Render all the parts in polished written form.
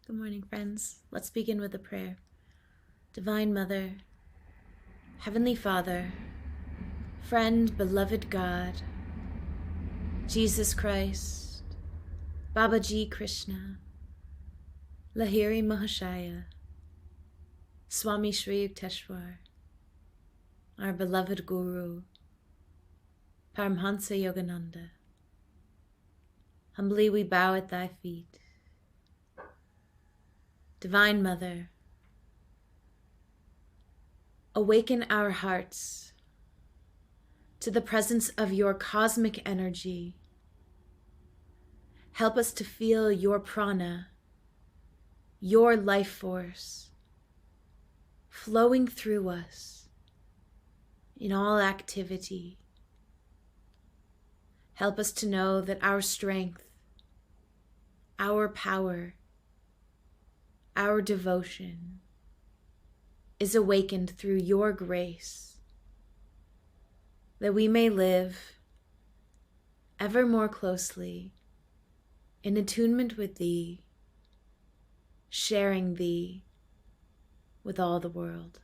Good morning, friends. Let's begin with a prayer. Divine Mother, Heavenly Father, friend, beloved God, Jesus Christ, Babaji Krishna, Lahiri Mahashaya, Swami Shri Yukteswar, our beloved Guru, Paramhansa Yogananda. Humbly we bow at thy feet. Divine Mother, awaken our hearts to the presence of your cosmic energy. Help us to feel your prana, your life force, flowing through us in all activity. Help us to know that our strength, our power, our devotion is awakened through your grace, that we may live ever more closely in attunement with thee, sharing thee with all the world.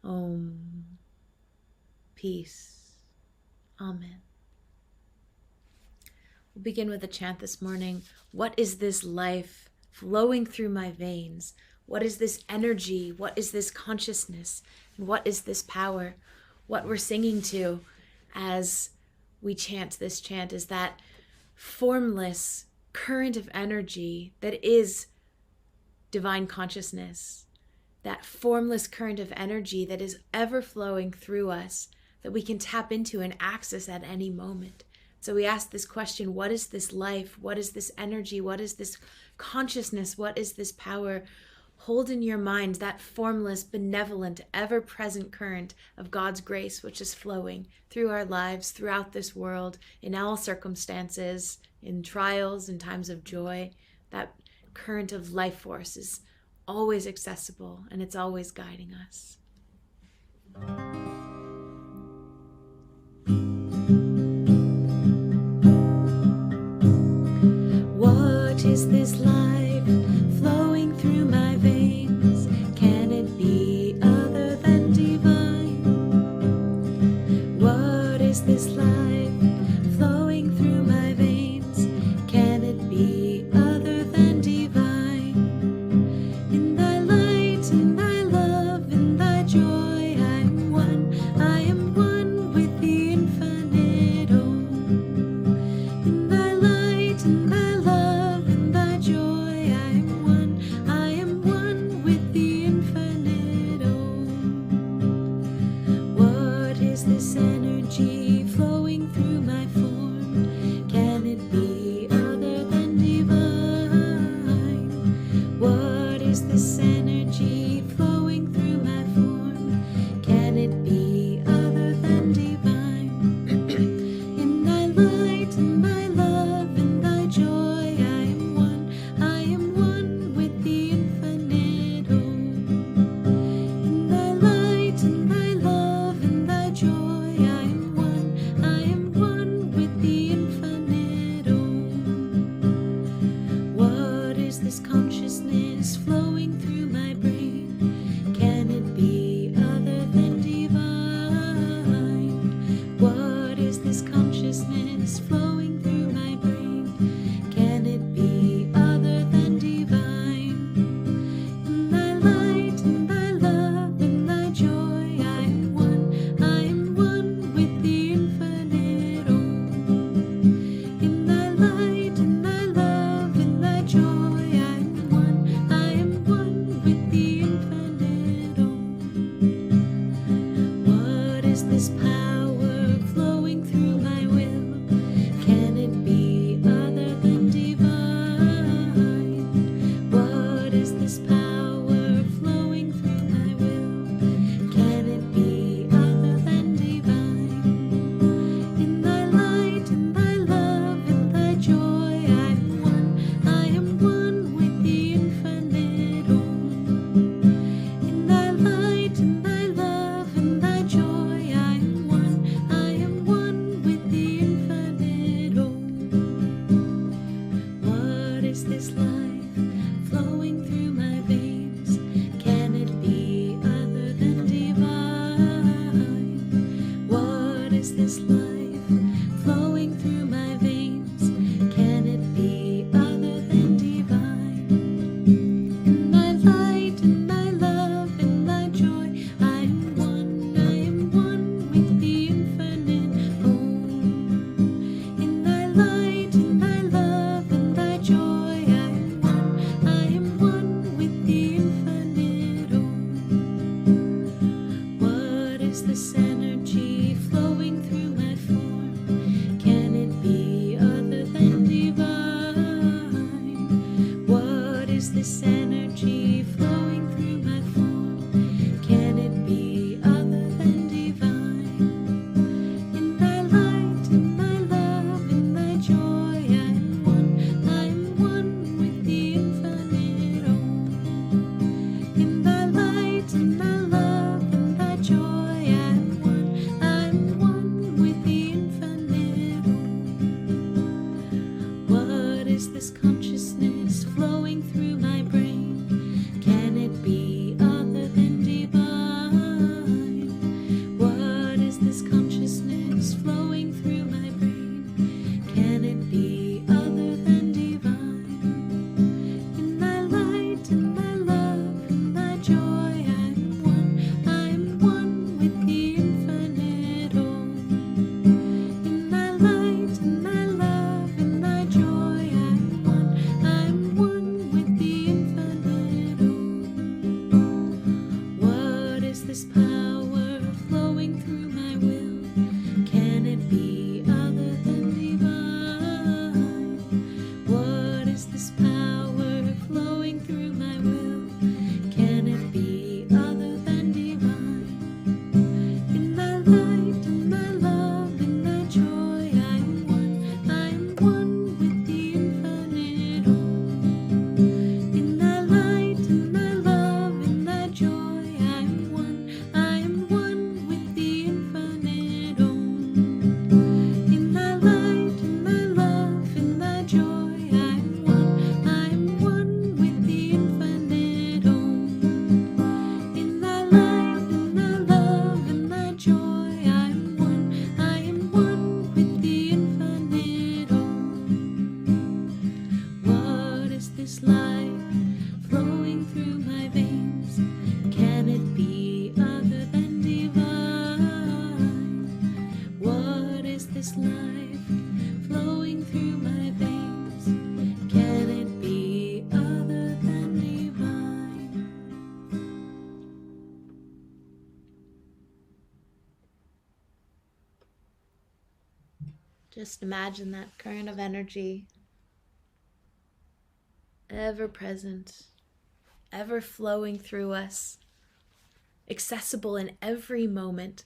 Om. Peace. Amen. We'll begin with a chant this morning. What is this life flowing through my veins? What is this energy? What is this consciousness? And what is this power? What we're singing to as we chant this chant is that formless current of energy that is divine consciousness, that formless current of energy that is ever flowing through us, that we can tap into and access at any moment. So we ask this question, what is this life? What is this energy? What is this consciousness? What is this power? Hold in your mind that formless, benevolent, ever-present current of God's grace, which is flowing through our lives, throughout this world, in all circumstances, in trials, in times of joy. That current of life force is always accessible, and it's always guiding us. What is this life flowing through my veins? Can it be other than divine? What is this life flowing through my veins? Can it be other than divine? In thy light, in thy love, in thy joy, I'm one. Just imagine that current of energy, ever present, ever flowing through us, accessible in every moment.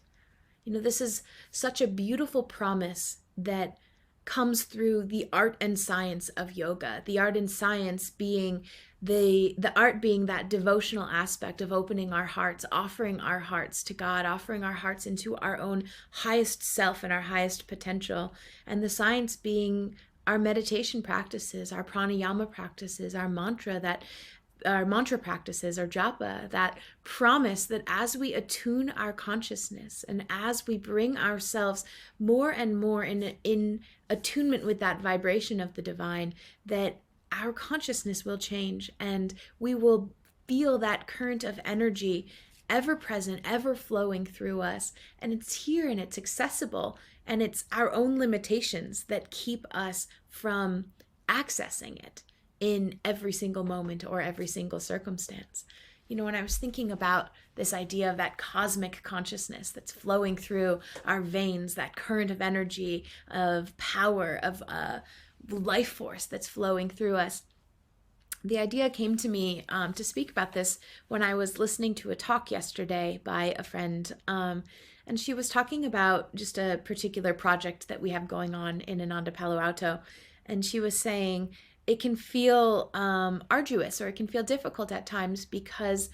This is such a beautiful promise that comes through the art and science of yoga. The art and science being the art being that devotional aspect of opening our hearts, offering our hearts to God, offering our hearts into our own highest self and our highest potential. And the science being our meditation practices, our pranayama practices, our mantra practices, or japa, that promise that as we attune our consciousness and as we bring ourselves more and more in attunement with that vibration of the divine, that our consciousness will change and we will feel that current of energy ever present, ever flowing through us. And it's here and it's accessible, and it's our own limitations that keep us from accessing it in every single moment or every single circumstance. When I was thinking about this idea of that cosmic consciousness that's flowing through our veins, that current of energy, of power, of life force that's flowing through us, the idea came to me to speak about this when I was listening to a talk yesterday by a friend. And she was talking about just a particular project that we have going on in Ananda, Palo Alto. And she was saying, it can feel arduous, or it can feel difficult at times, because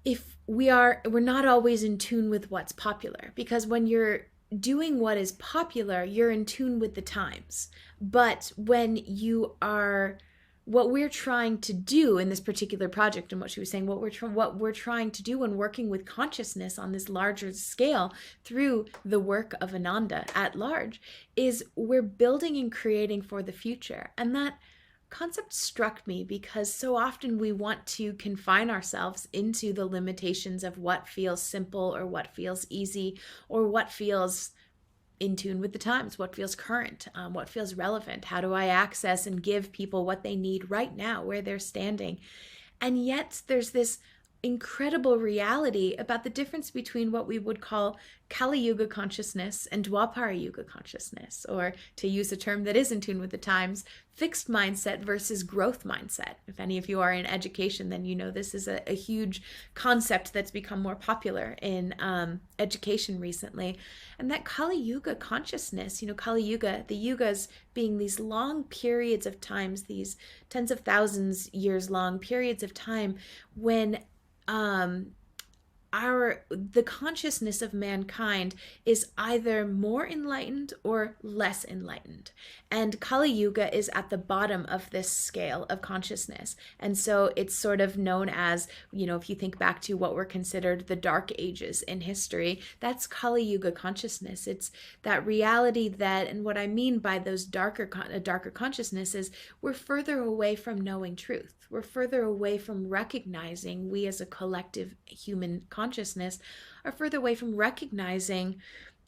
if we're not always in tune with what's popular, because when you're doing what is popular, you're in tune with the times. But when you are, what we're trying to do in this particular project, and what she was saying, what we're trying to do when working with consciousness on this larger scale through the work of Ananda at large, is we're building and creating for the future. And that concept struck me because so often we want to confine ourselves into the limitations of what feels simple, or what feels easy, or what feels in tune with the times, what feels current, what feels relevant. How do I access and give people what they need right now, where they're standing? And yet there's this incredible reality about the difference between what we would call Kali Yuga consciousness and Dwapara Yuga consciousness, or, to use a term that is in tune with the times, fixed mindset versus growth mindset. If any of you are in education, then you know this is a huge concept that's become more popular in education recently. And that Kali Yuga consciousness, Kali Yuga, the yugas being these long periods of times, these tens of thousands years long periods of time when the consciousness of mankind is either more enlightened or less enlightened. And Kali Yuga is at the bottom of this scale of consciousness. And so it's sort of known as, if you think back to what were considered the dark ages in history, that's Kali Yuga consciousness. It's that reality that, and what I mean by those darker consciousness is, we're further away from knowing truth. We're further away from recognizing, we as a collective human consciousness are further away from recognizing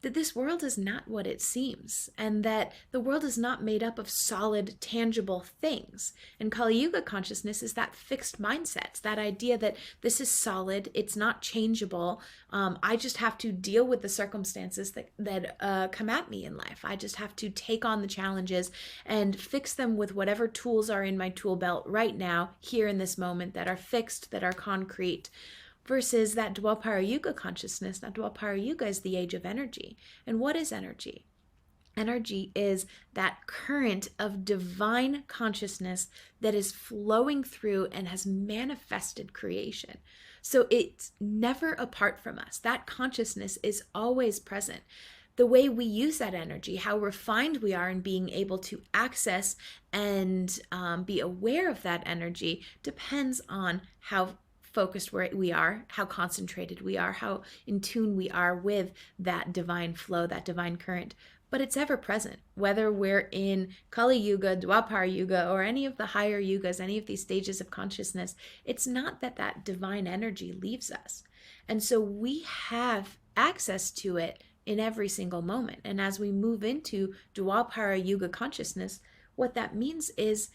that this world is not what it seems, and that the world is not made up of solid, tangible things. And Kali Yuga consciousness is that fixed mindset, that idea that this is solid, it's not changeable. I just have to deal with the circumstances that come at me in life. I just have to take on the challenges and fix them with whatever tools are in my tool belt right now, here in this moment, that are fixed, that are concrete. Versus that Dwapara Yuga consciousness. That Dwapara Yuga is the age of energy. And what is energy? Energy is that current of divine consciousness that is flowing through and has manifested creation. So it's never apart from us. That consciousness is always present. The way we use that energy, how refined we are in being able to access and be aware of that energy, depends on how focused we are, how concentrated we are, how in tune we are with that divine flow, that divine current. But it's ever present, whether we're in Kali Yuga, Dwapara Yuga, or any of the higher yugas, any of these stages of consciousness. It's not that divine energy leaves us. And so we have access to it in every single moment. And as we move into Dwapara Yuga consciousness, what that means is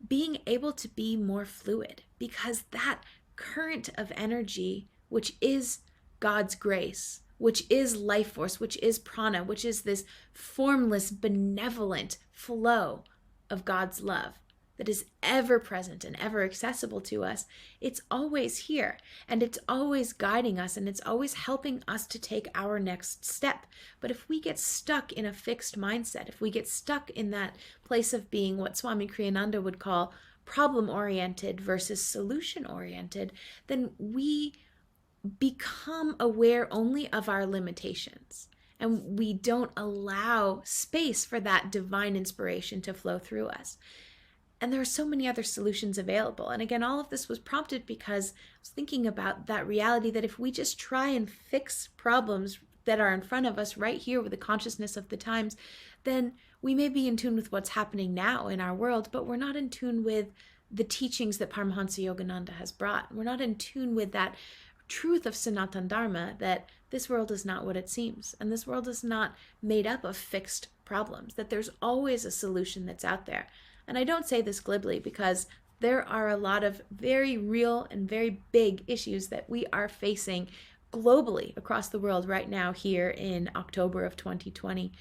being able to be more fluid, because that current of energy, which is God's grace, which is life force, which is prana, which is this formless, benevolent flow of God's love that is ever present and ever accessible to us, it's always here, and it's always guiding us, and it's always helping us to take our next step. But if we get stuck in a fixed mindset, if we get stuck in that place of being what Swami Kriyananda would call problem-oriented versus solution-oriented, then we become aware only of our limitations, and we don't allow space for that divine inspiration to flow through us. And there are so many other solutions available. And again, all of this was prompted because I was thinking about that reality that if we just try and fix problems that are in front of us right here with the consciousness of the times, then we may be in tune with what's happening now in our world, but we're not in tune with the teachings that Paramahansa Yogananda has brought. We're not in tune with that truth of Sanatana Dharma, that this world is not what it seems, and this world is not made up of fixed problems, that there's always a solution that's out there. And I don't say this glibly, because there are a lot of very real and very big issues that we are facing globally across the world right now here in October of 2020.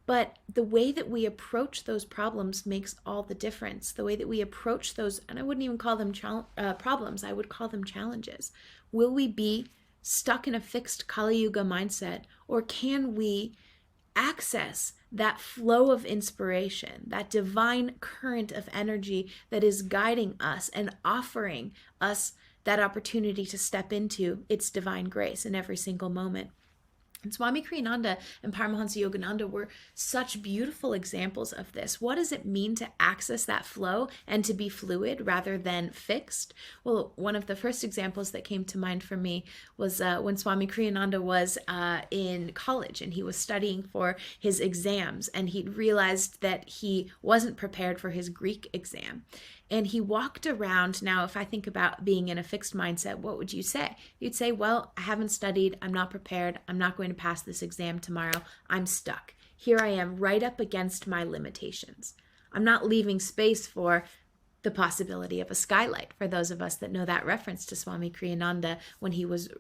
But the way that we approach those problems makes all the difference. The way that we approach those, and I wouldn't even call them problems, I would call them challenges. Will we be stuck in a fixed Kali Yuga mindset, or can we access that flow of inspiration, that divine current of energy that is guiding us and offering us that opportunity to step into its divine grace in every single moment? And Swami Kriyananda and Paramahansa Yogananda were such beautiful examples of this. What does it mean to access that flow and to be fluid rather than fixed? Well, one of the first examples that came to mind for me was when Swami Kriyananda was in college, and he was studying for his exams, and he realized that he wasn't prepared for his Greek exam. And he walked around. Now, if I think about being in a fixed mindset, what would you say? You'd say, well, I haven't studied. I'm not prepared. I'm not going to pass this exam tomorrow. I'm stuck. Here I am right up against my limitations. I'm not leaving space for the possibility of a skylight, for those of us that know that reference to Swami Kriyananda when he was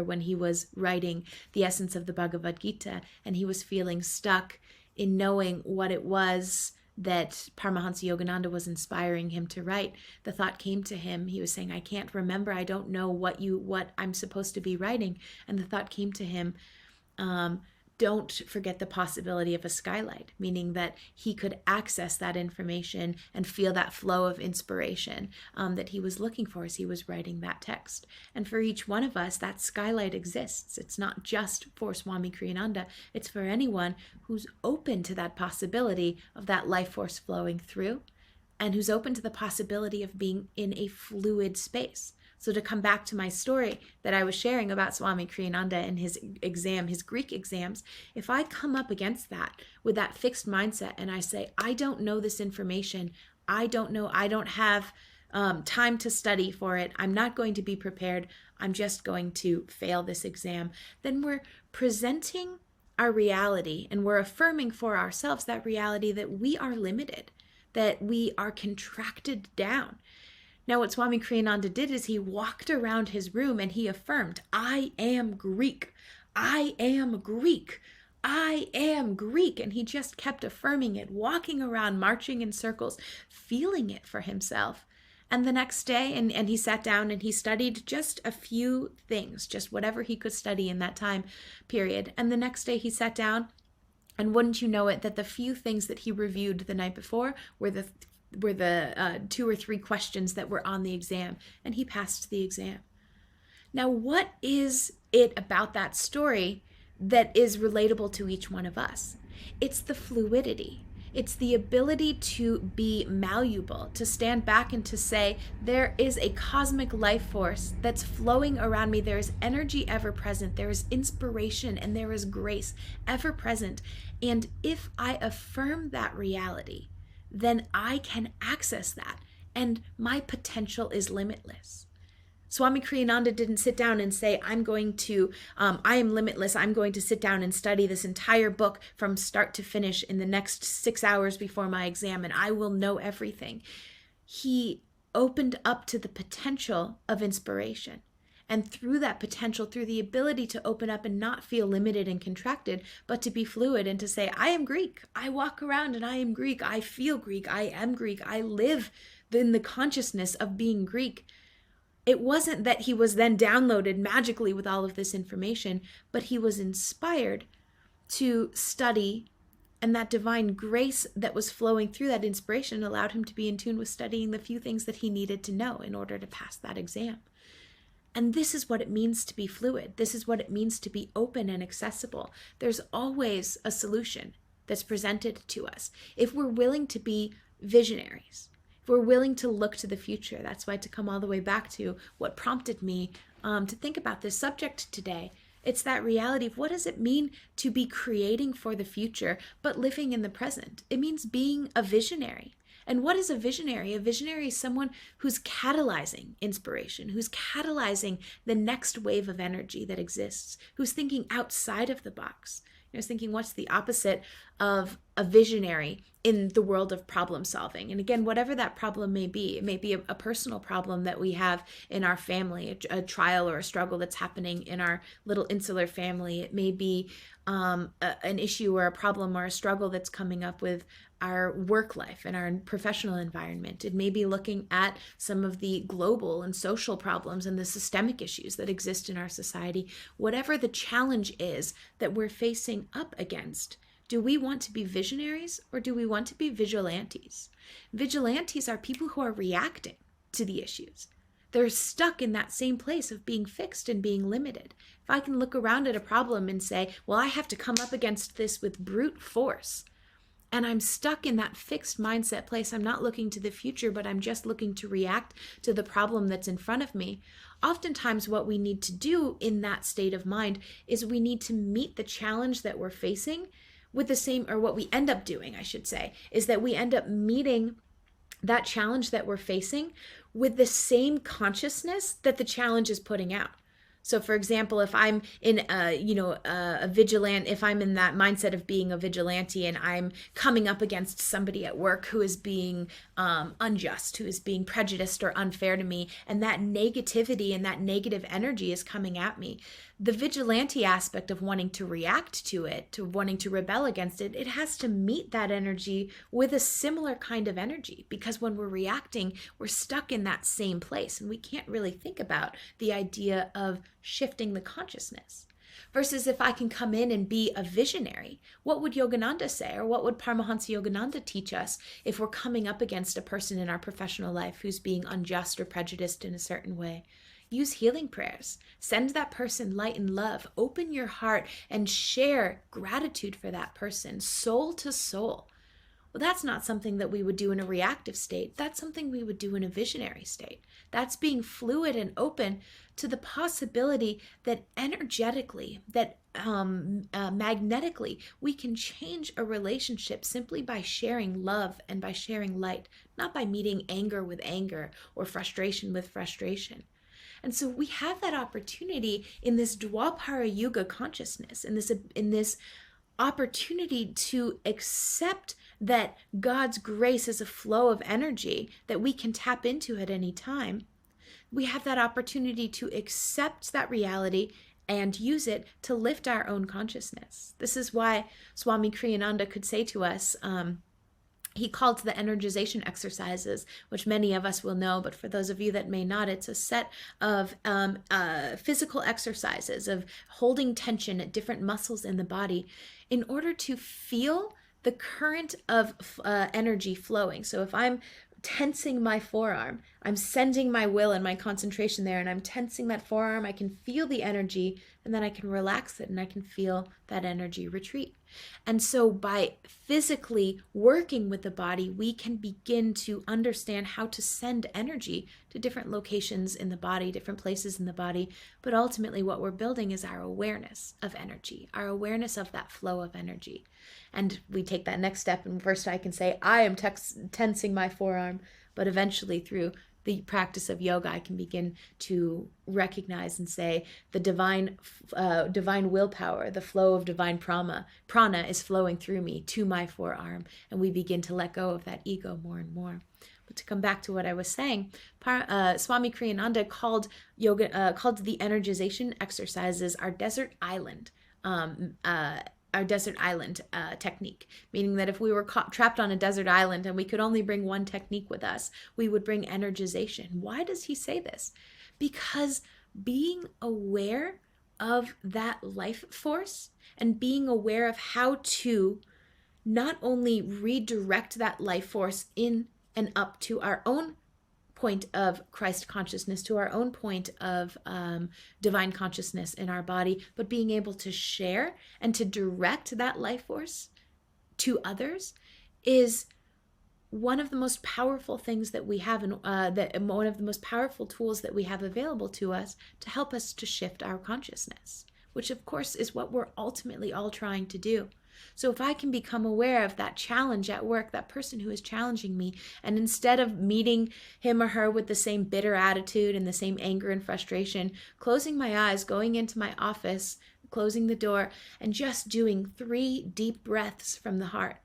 when he was writing the essence of the Bhagavad Gita, and he was feeling stuck in knowing what it was that Paramahansa Yogananda was inspiring him to write. The thought came to him. He was saying, I can't remember. I don't know what I'm supposed to be writing. And the thought came to him, don't forget the possibility of a skylight, meaning that he could access that information and feel that flow of inspiration that he was looking for as he was writing that text. And for each one of us, that skylight exists. It's not just for Swami Kriyananda. It's for anyone who's open to that possibility of that life force flowing through, and who's open to the possibility of being in a fluid space. So to come back to my story that I was sharing about Swami Kriyananda and his exam, his Greek exams, if I come up against that with that fixed mindset and I say, I don't know this information, I don't know, I don't have time to study for it, I'm not going to be prepared, I'm just going to fail this exam, then we're presenting our reality, and we're affirming for ourselves that reality that we are limited, that we are contracted down. Now, what Swami Kriyananda did is he walked around his room and he affirmed, I am Greek. I am Greek. I am Greek. And he just kept affirming it, walking around, marching in circles, feeling it for himself. And the next day, and he sat down and he studied just a few things, just whatever he could study in that time period. And the next day he sat down, and wouldn't you know it, that the few things that he reviewed the night before were the 2 or 3 questions that were on the exam, and he passed the exam. Now, what is it about that story that is relatable to each one of us? It's the fluidity. It's the ability to be malleable, to stand back and to say, there is a cosmic life force that's flowing around me. There is energy ever present. There is inspiration and there is grace ever present. And if I affirm that reality, then I can access that, and my potential is limitless. Swami Kriyananda didn't sit down and say, I am limitless, I'm going to sit down and study this entire book from start to finish in the next 6 hours before my exam, and I will know everything. He opened up to the potential of inspiration. And through that potential, through the ability to open up and not feel limited and contracted, but to be fluid and to say, I am Greek. I walk around and I am Greek. I feel Greek. I am Greek. I live in the consciousness of being Greek. It wasn't that he was then downloaded magically with all of this information, but he was inspired to study, and that divine grace that was flowing through that inspiration allowed him to be in tune with studying the few things that he needed to know in order to pass that exam. And this is what it means to be fluid. This is what it means to be open and accessible. There's always a solution that's presented to us if we're willing to be visionaries, if we're willing to look to the future. That's why, to come all the way back to what prompted me to think about this subject today, it's that reality of what does it mean to be creating for the future, but living in the present. It means being a visionary. And what is a visionary? A visionary is someone who's catalyzing inspiration, who's catalyzing the next wave of energy that exists, who's thinking outside of the box. I was thinking, what's the opposite of a visionary in the world of problem solving? And again, whatever that problem may be, it may be a personal problem that we have in our family, a trial or a struggle that's happening in our little insular family. It may be an issue or a problem or a struggle that's coming up with our work life and our professional environment. It may be looking at some of the global and social problems and the systemic issues that exist in our society. Whatever the challenge is that we're facing up against, do we want to be visionaries or do we want to be vigilantes? Vigilantes are people who are reacting to the issues. They're stuck in that same place of being fixed and being limited. If I can look around at a problem and say, well, I have to come up against this with brute force, and I'm stuck in that fixed mindset place, I'm not looking to the future, but I'm just looking to react to the problem that's in front of me. Oftentimes what we need to do in that state of mind is we need to meet the challenge that we're facing with the same, or what we end up doing, I should say, is that we end up meeting that challenge that we're facing with the same consciousness that the challenge is putting out. So for example, if I'm in a vigilant, if I'm in that mindset of being a vigilante and I'm coming up against somebody at work who is being unjust, who is being prejudiced or unfair to me, and that negativity and that negative energy is coming at me, the vigilante aspect of wanting to react to it, to wanting to rebel against it, it has to meet that energy with a similar kind of energy, because when we're reacting, we're stuck in that same place and we can't really think about the idea of shifting the consciousness. Versus if I can come in and be a visionary, what would Yogananda say, or what would Paramahansa Yogananda teach us if we're coming up against a person in our professional life who's being unjust or prejudiced in a certain way? Use healing prayers. Send that person light and love. Open your heart and share gratitude for that person, soul to soul. Well, that's not something that we would do in a reactive state. That's something we would do in a visionary state. That's being fluid and open to the possibility that energetically, that magnetically, we can change a relationship simply by sharing love and by sharing light, not by meeting anger with anger or frustration with frustration. And so we have that opportunity in this Dwapara Yuga consciousness, in this opportunity to accept that God's grace is a flow of energy that we can tap into at any time. We have that opportunity to accept that reality and use it to lift our own consciousness. This is why Swami Kriyananda could say to us, he called to the Energization Exercises, which many of us will know, but for those of you that may not, it's a set of physical exercises of holding tension at different muscles in the body in order to feel the current of energy flowing. So if I'm tensing my forearm, I'm sending my will and my concentration there, and I'm tensing that forearm, I can feel the energy, and then I can relax it and I can feel that energy retreat. And so by physically working with the body, we can begin to understand how to send energy to different locations in the body, different places in the body. But ultimately what we're building is our awareness of energy, our awareness of that flow of energy. And we take that next step, and first I can say, I am tensing my forearm, but eventually through the practice of yoga, I can begin to recognize and say the divine willpower, the flow of divine prana is flowing through me to my forearm, and we begin to let go of that ego more and more. But to come back to what I was saying, Swami Kriyananda called the energization exercises our desert island. Technique, meaning that if we were trapped on a desert island and we could only bring one technique with us, we would bring energization. Why does he say this? Because being aware of that life force and being aware of how to not only redirect that life force in and up to our own point of Christ consciousness, to our own point of divine consciousness in our body, but being able to share and to direct that life force to others is one of the most powerful things that we have, one of the most powerful tools that we have available to us to help us to shift our consciousness, which of course is what we're ultimately all trying to do. So if I can become aware of that challenge at work, that person who is challenging me, and instead of meeting him or her with the same bitter attitude and the same anger and frustration, closing my eyes, going into my office, closing the door, and just doing 3 deep breaths from the heart,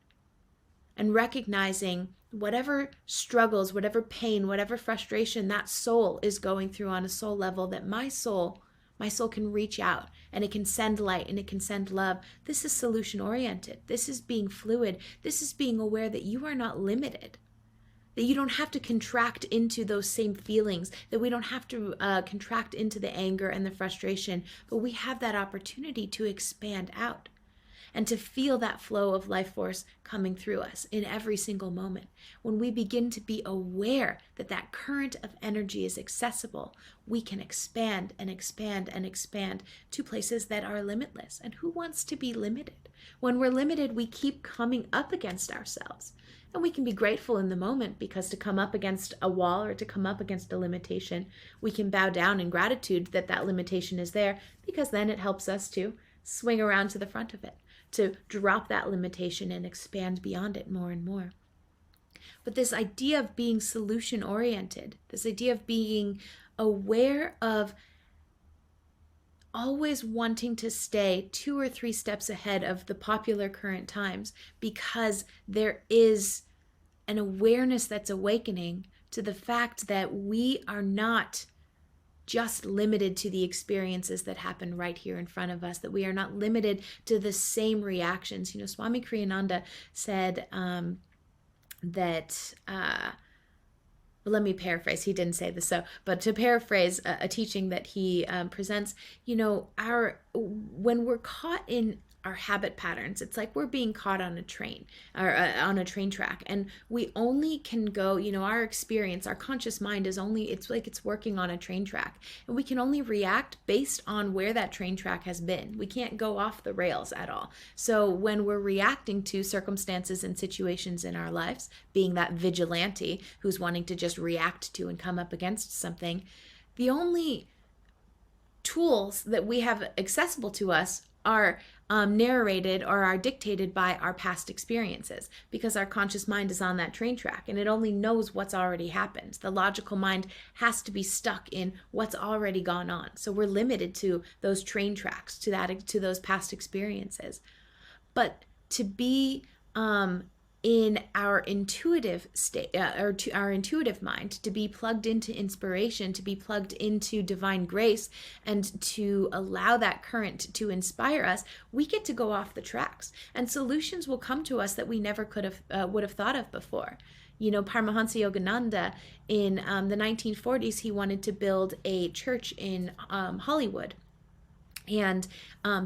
and recognizing whatever struggles, whatever pain, whatever frustration that soul is going through on a soul level, that my soul can reach out and it can send light and it can send love. This is solution oriented. This is being fluid. This is being aware that you are not limited, that you don't have to contract into those same feelings, that we don't have to contract into the anger and the frustration, but we have that opportunity to expand out and to feel that flow of life force coming through us in every single moment. When we begin to be aware that that current of energy is accessible, we can expand and expand and expand to places that are limitless. And who wants to be limited? When we're limited, we keep coming up against ourselves. And we can be grateful in the moment, because to come up against a wall or to come up against a limitation, we can bow down in gratitude that that limitation is there, because then it helps us to swing around to the front of it, to drop that limitation and expand beyond it more and more. But this idea of being solution oriented, this idea of being aware of always wanting to stay 2 or 3 steps ahead of the popular current times, because there is an awareness that's awakening to the fact that we are not just limited to the experiences that happen right here in front of us, that we are not limited to the same reactions. You know, Swami Kriyananda said let me paraphrase, he didn't say this, but to paraphrase a teaching that he presents, you know, when we're caught in our habit patterns, it's like we're being caught on a train or on a train track, and we only can go, you know, our experience, our conscious mind is only, it's like it's working on a train track, and we can only react based on where that train track has been. We can't go off the rails at all. So when we're reacting to circumstances and situations in our lives, being that vigilante who's wanting to just react to and come up against something, the only tools that we have accessible to us are narrated or are dictated by our past experiences, because our conscious mind is on that train track and it only knows what's already happened. The logical mind has to be stuck in what's already gone on. So we're limited to those train tracks, to those past experiences. But to be in our intuitive state, or to our intuitive mind, to be plugged into inspiration, to be plugged into divine grace, and to allow that current to inspire us, we get to go off the tracks, and solutions will come to us that we never would have thought of before. You know, Paramahansa Yogananda in the 1940s, he wanted to build a church in Hollywood. And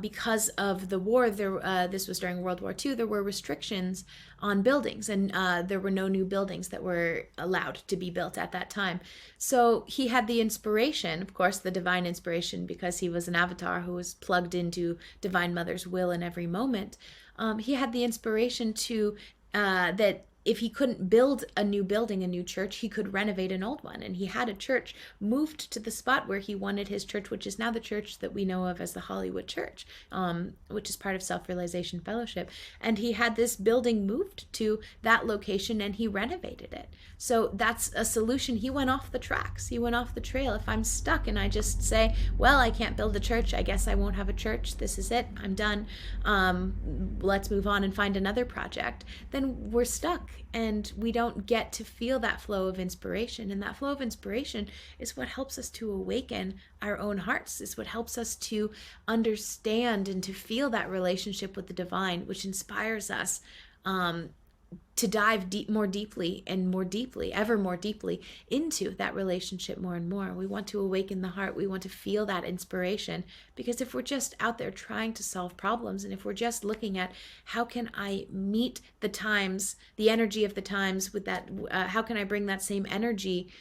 because of the war, this was during World War II, there were restrictions on buildings, and there were no new buildings that were allowed to be built at that time. So he had the inspiration, of course, the divine inspiration, because he was an avatar who was plugged into Divine Mother's will in every moment. He had the inspiration to that if he couldn't build a new building, a new church, he could renovate an old one. And he had a church moved to the spot where he wanted his church, which is now the church that we know of as the Hollywood Church, which is part of Self-Realization Fellowship. And he had this building moved to that location and he renovated it. So that's a solution. He went off the tracks. He went off the trail. If I'm stuck and I just say, well, I can't build a church, I guess I won't have a church. This is it. I'm done. Let's move on and find another project. Then we're stuck and we don't get to feel that flow of inspiration. And that flow of inspiration is what helps us to awaken our own hearts. It's what helps us to understand and to feel that relationship with the divine, which inspires us to dive more deeply and more deeply, ever more deeply into that relationship more and more. We want to awaken the heart. We want to feel that inspiration, because if we're just out there trying to solve problems, and if we're just looking at how can I meet the times, the energy of the times with that, how can I bring that same energy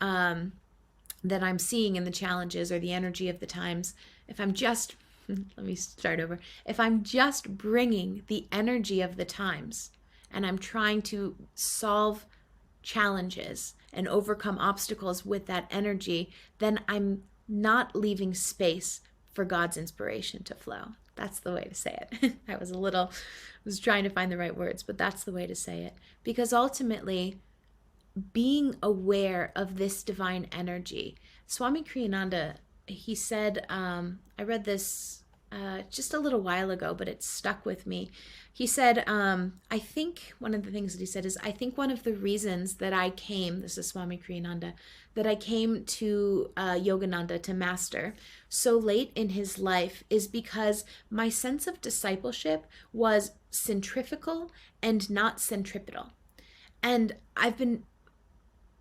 that I'm seeing in the challenges, or the energy of the times, if I'm just, let me start over, if I'm just bringing the energy of the times, and I'm trying to solve challenges and overcome obstacles with that energy, then I'm not leaving space for God's inspiration to flow. That's the way to say it. I was trying to find the right words, but that's the way to say it. Because ultimately, being aware of this divine energy, Swami Kriyananda, he said, I read this just a little while ago, but it stuck with me. He said, I think one of the things that he said is, I think one of the reasons that I came, this is Swami Kriyananda, that I came to Yogananda, to master, so late in his life is because my sense of discipleship was centrifugal and not centripetal. And I've been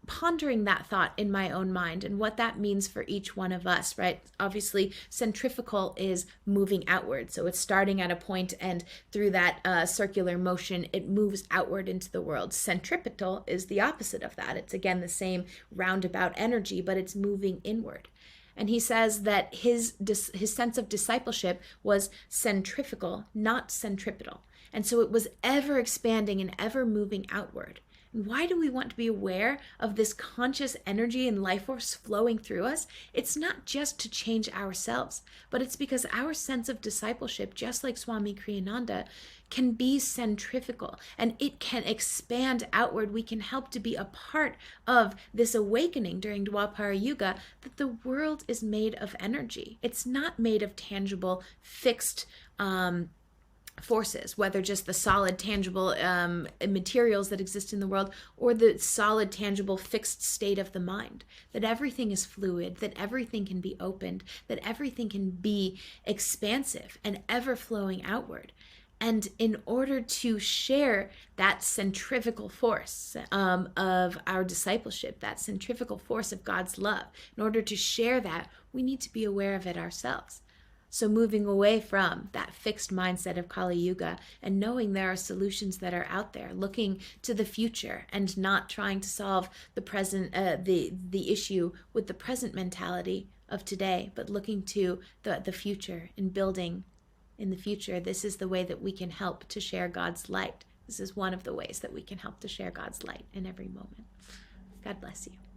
pondering that thought in my own mind and what that means for each one of us, right? Obviously, centrifugal is moving outward. So it's starting at a point, and through that circular motion, it moves outward into the world. Centripetal is the opposite of that. It's again the same roundabout energy, but it's moving inward. And he says that his sense of discipleship was centrifugal, not centripetal. And so it was ever expanding and ever moving outward. Why do we want to be aware of this conscious energy and life force flowing through us? It's not just to change ourselves, but it's because our sense of discipleship, just like Swami Kriyananda, can be centrifugal and it can expand outward. We can help to be a part of this awakening during Dwapara Yuga, that the world is made of energy. It's not made of tangible, fixed forces, whether just the solid, tangible materials that exist in the world, or the solid, tangible, fixed state of the mind. That everything is fluid, that everything can be opened, that everything can be expansive and ever flowing outward. And in order to share that centrifugal force of our discipleship, that centrifugal force of God's love, in order to share that, we need to be aware of it ourselves. So moving away from that fixed mindset of Kali Yuga and knowing there are solutions that are out there, looking to the future and not trying to solve the present, the issue with the present mentality of today, but looking to the future and building in the future. This is the way that we can help to share God's light. This is one of the ways that we can help to share God's light in every moment. God bless you.